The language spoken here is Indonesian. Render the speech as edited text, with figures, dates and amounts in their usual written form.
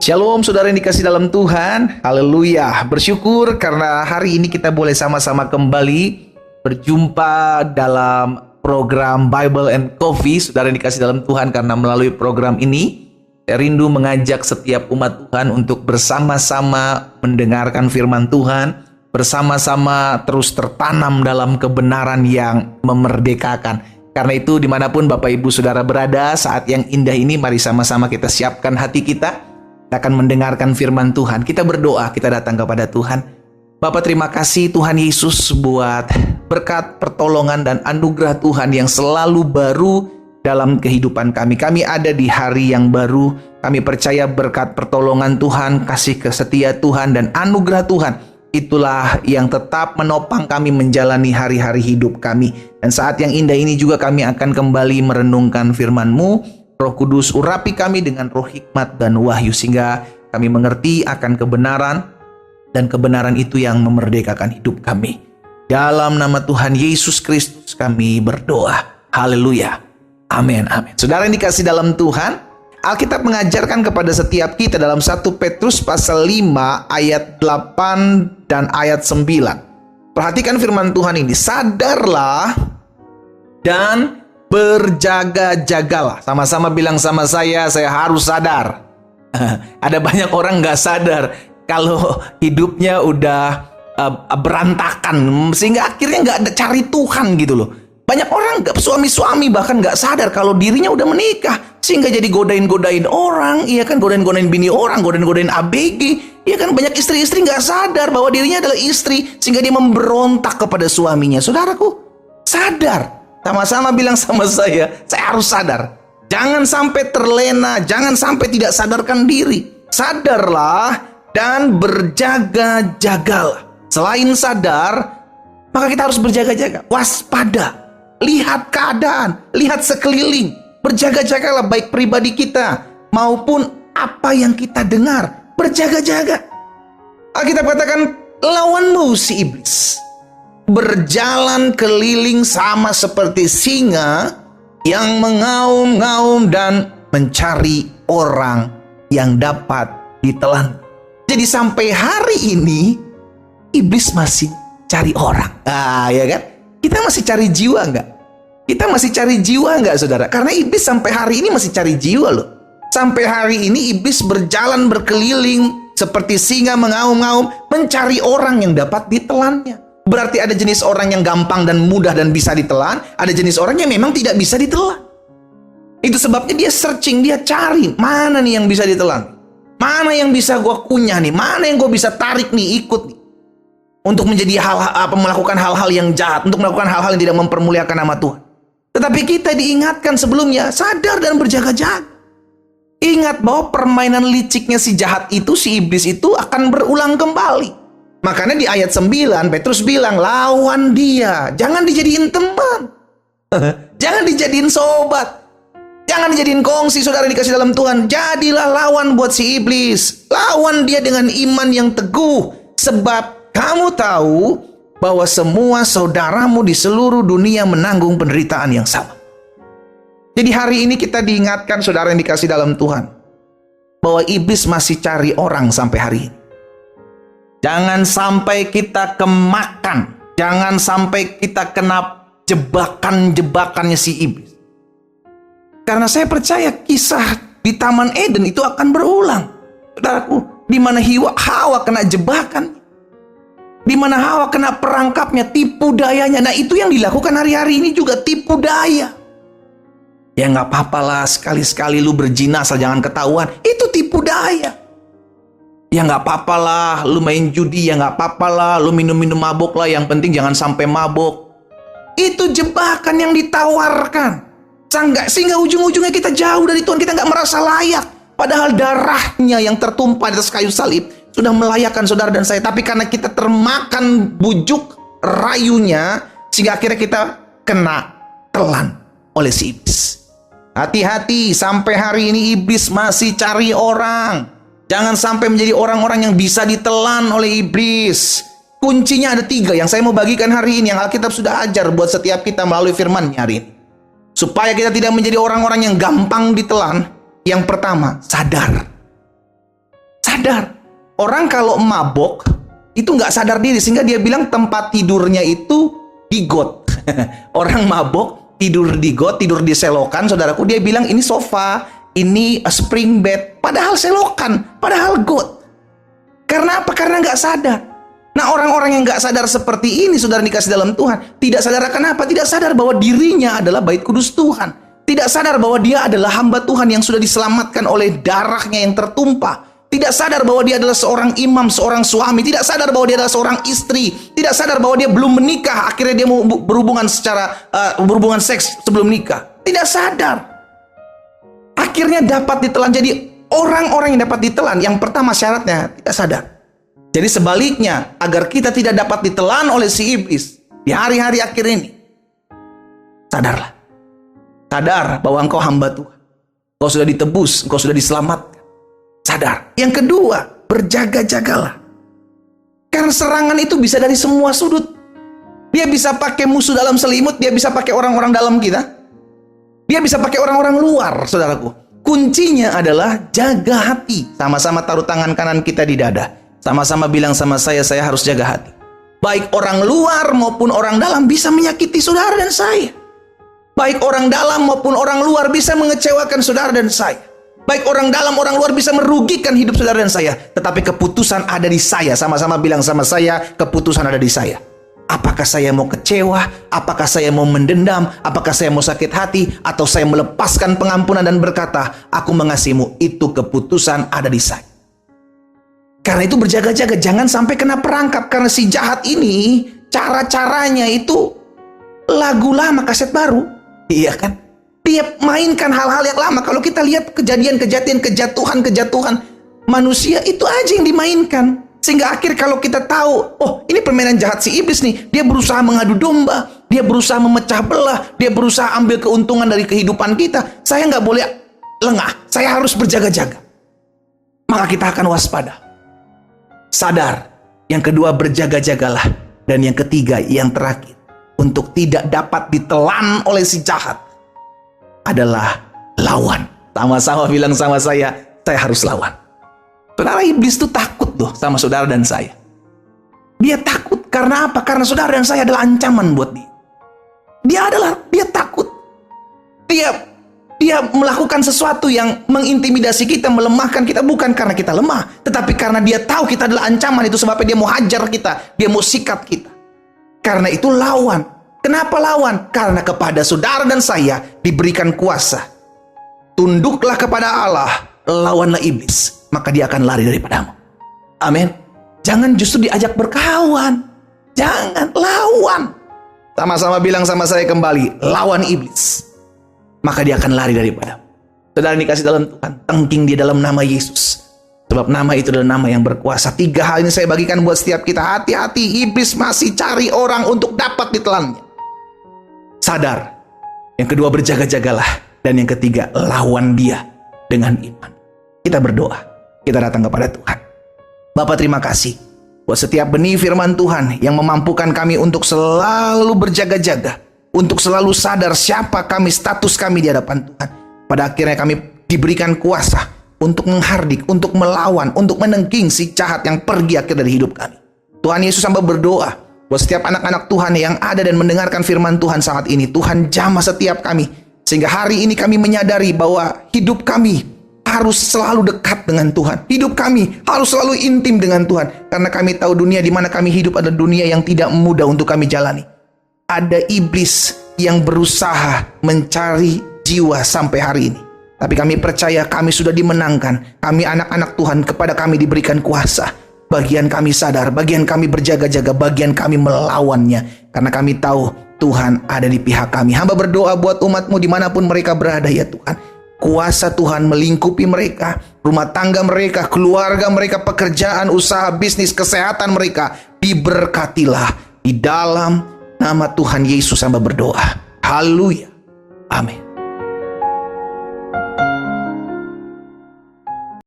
Shalom saudara yang dikasih dalam Tuhan. Haleluya. Bersyukur karena hari ini kita boleh sama-sama kembali berjumpa dalam program Bible and Coffee. Saudara yang dikasih dalam Tuhan, karena melalui program ini saya rindu mengajak setiap umat Tuhan untuk bersama-sama mendengarkan firman Tuhan, bersama-sama terus tertanam dalam kebenaran yang memerdekakan. Karena itu dimanapun Bapak Ibu Saudara berada, saat yang indah ini mari sama-sama kita siapkan hati kita. Kita akan mendengarkan firman Tuhan. Kita berdoa, kita datang kepada Tuhan. Bapa, terima kasih Tuhan Yesus buat berkat, pertolongan, dan anugerah Tuhan yang selalu baru dalam kehidupan kami. Kami ada di hari yang baru. Kami percaya berkat pertolongan Tuhan, kasih setia Tuhan, dan anugerah Tuhan, itulah yang tetap menopang kami menjalani hari-hari hidup kami. Dan saat yang indah ini juga kami akan kembali merenungkan firman-Mu. Roh Kudus, urapi kami dengan roh hikmat dan wahyu, sehingga kami mengerti akan kebenaran, dan kebenaran itu yang memerdekakan hidup kami. Dalam nama Tuhan Yesus Kristus kami berdoa. Haleluya. Amin, amin. Saudara yang dikasih dalam Tuhan, Alkitab mengajarkan kepada setiap kita dalam 1 Petrus pasal 5 ayat 8 dan ayat 9. Perhatikan firman Tuhan ini. Sadarlah dan berjaga-jagalah. Sama-sama bilang sama saya harus sadar. Ada banyak orang nggak sadar kalau hidupnya udah berantakan, sehingga akhirnya nggak ada cari Tuhan gitu loh. Banyak orang, suami-suami bahkan nggak sadar kalau dirinya udah menikah, sehingga jadi godain-godain orang, iya kan, godain-godain bini orang, godain-godain ABG, iya kan. Banyak istri-istri nggak sadar bahwa dirinya adalah istri, sehingga dia memberontak kepada suaminya. Saudaraku, sadar. Sama-sama bilang sama saya harus sadar. Jangan sampai terlena, jangan sampai tidak sadarkan diri. Sadarlah dan berjaga-jagalah. Selain sadar, maka kita harus berjaga-jaga, waspada, lihat keadaan, lihat sekeliling. Berjaga-jagalah baik pribadi kita maupun apa yang kita dengar. Berjaga-jaga. Alkitab katakan, lawanmu si iblis berjalan keliling sama seperti singa yang mengaum-ngaum dan mencari orang yang dapat ditelan. Jadi sampai hari ini iblis masih cari orang. Ya kan? Kita masih cari jiwa nggak? Kita masih cari jiwa nggak, saudara? Karena iblis sampai hari ini masih cari jiwa loh. Sampai hari ini iblis berjalan berkeliling seperti singa mengaum-ngaum mencari orang yang dapat ditelannya. Berarti ada jenis orang yang gampang dan mudah dan bisa ditelan, ada jenis orang yang memang tidak bisa ditelan. Itu sebabnya dia searching, dia cari mana nih yang bisa ditelan, mana yang bisa gue kunyah nih, mana yang gue bisa tarik nih, ikut nih, untuk menjadi melakukan hal-hal yang jahat, untuk melakukan hal-hal yang tidak mempermuliakan nama Tuhan. Tetapi kita diingatkan sebelumnya, sadar dan berjaga-jaga. Ingat bahwa permainan liciknya si jahat itu, si iblis itu akan berulang kembali. Makanya di ayat 9 Petrus bilang, lawan dia. Jangan dijadiin teman. Jangan dijadiin sobat. Jangan dijadiin kongsi, saudara dikasih dalam Tuhan. Jadilah lawan buat si iblis. Lawan dia dengan iman yang teguh. Sebab kamu tahu bahwa semua saudaramu di seluruh dunia menanggung penderitaan yang sama. Jadi hari ini kita diingatkan, saudara yang dikasih dalam Tuhan, bahwa iblis masih cari orang sampai hari ini. Jangan sampai kita kemakan. Jangan sampai kita kena jebakan-jebakannya si iblis. Karena saya percaya kisah di Taman Eden itu akan berulang. Saudaraku, di mana Hawa kena jebakan, di mana Hawa kena perangkapnya, tipu dayanya. Nah, itu yang dilakukan hari-hari ini juga, tipu daya. Ya nggak apa-apa lah, sekali-sekali lu berzina asal jangan ketahuan. Itu tipu daya. Ya nggak apa-apa lah, lu main judi, ya nggak apa-apa lah, lu minum-minum mabuk lah, yang penting jangan sampai mabuk. Itu jebakan yang ditawarkan. Sehingga ujung-ujungnya kita jauh dari Tuhan, kita nggak merasa layak. Padahal darahnya yang tertumpah di atas kayu salib sudah melayakkan saudara dan saya. Tapi karena kita termakan bujuk rayunya, sehingga akhirnya kita kena telan oleh si iblis. Hati-hati, sampai hari ini iblis masih cari orang. Jangan sampai menjadi orang-orang yang bisa ditelan oleh iblis. Kuncinya ada 3 yang saya mau bagikan hari ini, yang Alkitab sudah ajar buat setiap kita melalui firman-Nya hari ini. Supaya kita tidak menjadi orang-orang yang gampang ditelan. Yang pertama, sadar. sadar. Orang kalau mabok itu nggak sadar diri, sehingga dia bilang tempat tidurnya itu di got. Orang mabok tidur di got, tidur di selokan, saudaraku. Dia bilang ini sofa, ini spring bed, padahal selokan, padahal got. Karena apa? Karena nggak sadar. Nah, orang-orang yang nggak sadar seperti ini, saudara dikasih dalam Tuhan, tidak sadar akan apa? Tidak sadar bahwa dirinya adalah bait kudus Tuhan. Tidak sadar bahwa dia adalah hamba Tuhan yang sudah diselamatkan oleh darahnya yang tertumpah. Tidak sadar bahwa dia adalah seorang imam, seorang suami. Tidak sadar bahwa dia adalah seorang istri. Tidak sadar bahwa dia belum menikah. Akhirnya dia mau berhubungan berhubungan seks sebelum nikah. Tidak sadar. Akhirnya dapat ditelan. Jadi orang-orang yang dapat ditelan, yang pertama syaratnya tidak sadar. Jadi sebaliknya, agar kita tidak dapat ditelan oleh si iblis di hari-hari akhir ini, sadarlah. Sadar bahwa engkau hamba Tuhan. Engkau sudah ditebus, engkau sudah diselamatkan. Sadar. Yang kedua, berjaga-jagalah. Karena serangan itu bisa dari semua sudut. Dia bisa pakai musuh dalam selimut, dia bisa pakai orang-orang dalam kita. Dia bisa pakai orang-orang luar, saudaraku. Kuncinya adalah jaga hati. Sama-sama taruh tangan kanan kita di dada. Sama-sama bilang sama saya harus jaga hati. Baik orang luar maupun orang dalam bisa menyakiti saudara dan saya. Baik orang dalam maupun orang luar bisa mengecewakan saudara dan saya. Baik orang dalam, orang luar bisa merugikan hidup saudara dan saya. Tetapi keputusan ada di saya. Sama-sama bilang sama saya, keputusan ada di saya. Apakah saya mau kecewa? Apakah saya mau mendendam? Apakah saya mau sakit hati? Atau saya melepaskan pengampunan dan berkata, aku mengasihimu. Itu keputusan ada di saya. Karena itu berjaga-jaga, jangan sampai kena perangkap. Karena si jahat ini, cara-caranya itu lagu lama, kaset baru. Iya kan? Dia mainkan hal-hal yang lama. Kalau kita lihat kejadian-kejadian, kejatuhan manusia, itu aja yang dimainkan. Sehingga akhir kalau kita tahu, oh ini permainan jahat si iblis nih. Dia berusaha mengadu domba. Dia berusaha memecah belah. Dia berusaha ambil keuntungan dari kehidupan kita. Saya nggak boleh lengah. Saya harus berjaga-jaga. Maka kita akan waspada. Sadar. Yang kedua, berjaga-jagalah. Dan yang ketiga, yang terakhir, untuk tidak dapat ditelan oleh si jahat adalah lawan. Sama-sama bilang sama saya harus lawan. Saudara, iblis itu takut loh sama saudara dan saya. Dia takut karena apa? Karena saudara dan saya adalah ancaman buat dia. Dia takut. Dia melakukan sesuatu yang mengintimidasi kita, melemahkan kita, bukan karena kita lemah, tetapi karena dia tahu kita adalah ancaman. Itu sebabnya dia mau hajar kita, dia mau sikat kita. Karena itu lawan. Kenapa lawan? Karena kepada saudara dan saya diberikan kuasa. Tunduklah kepada Allah, lawanlah iblis, maka dia akan lari daripadamu. Amin. Jangan justru diajak berkawan. Jangan, lawan. Sama-sama bilang sama saya kembali, lawan iblis, maka dia akan lari daripadamu. Saudara dikasih dalam Tuhan, tengking di dalam nama Yesus. Sebab nama itu adalah nama yang berkuasa. 3 hal ini saya bagikan buat setiap kita. Hati-hati, iblis masih cari orang untuk dapat ditelannya. Sadar. Yang kedua, berjaga-jagalah. Dan yang ketiga, lawan dia dengan iman. Kita berdoa. Kita datang kepada Tuhan. Bapa, terima kasih buat setiap benih firman Tuhan yang memampukan kami untuk selalu berjaga-jaga. Untuk selalu sadar siapa kami, status kami di hadapan Tuhan. Pada akhirnya kami diberikan kuasa untuk menghardik, untuk melawan, untuk menengking si jahat yang pergi akhir dari hidup kami. Tuhan Yesus, hamba berdoa buat setiap anak-anak Tuhan yang ada dan mendengarkan firman Tuhan saat ini. Tuhan jamah setiap kami, sehingga hari ini kami menyadari bahwa hidup kami harus selalu dekat dengan Tuhan. Hidup kami harus selalu intim dengan Tuhan. Karena kami tahu dunia di mana kami hidup adalah dunia yang tidak mudah untuk kami jalani. Ada iblis yang berusaha mencari jiwa sampai hari ini. Tapi kami percaya kami sudah dimenangkan. Kami anak-anak Tuhan, kepada kami diberikan kuasa. Bagian kami sadar, bagian kami berjaga-jaga, bagian kami melawannya. Karena kami tahu Tuhan ada di pihak kami. Hamba berdoa buat umat-Mu dimanapun mereka berada ya Tuhan. Kuasa Tuhan melingkupi mereka, rumah tangga mereka, keluarga mereka, pekerjaan, usaha, bisnis, kesehatan mereka. Diberkatilah di dalam nama Tuhan Yesus hamba berdoa. Haleluya. Amin.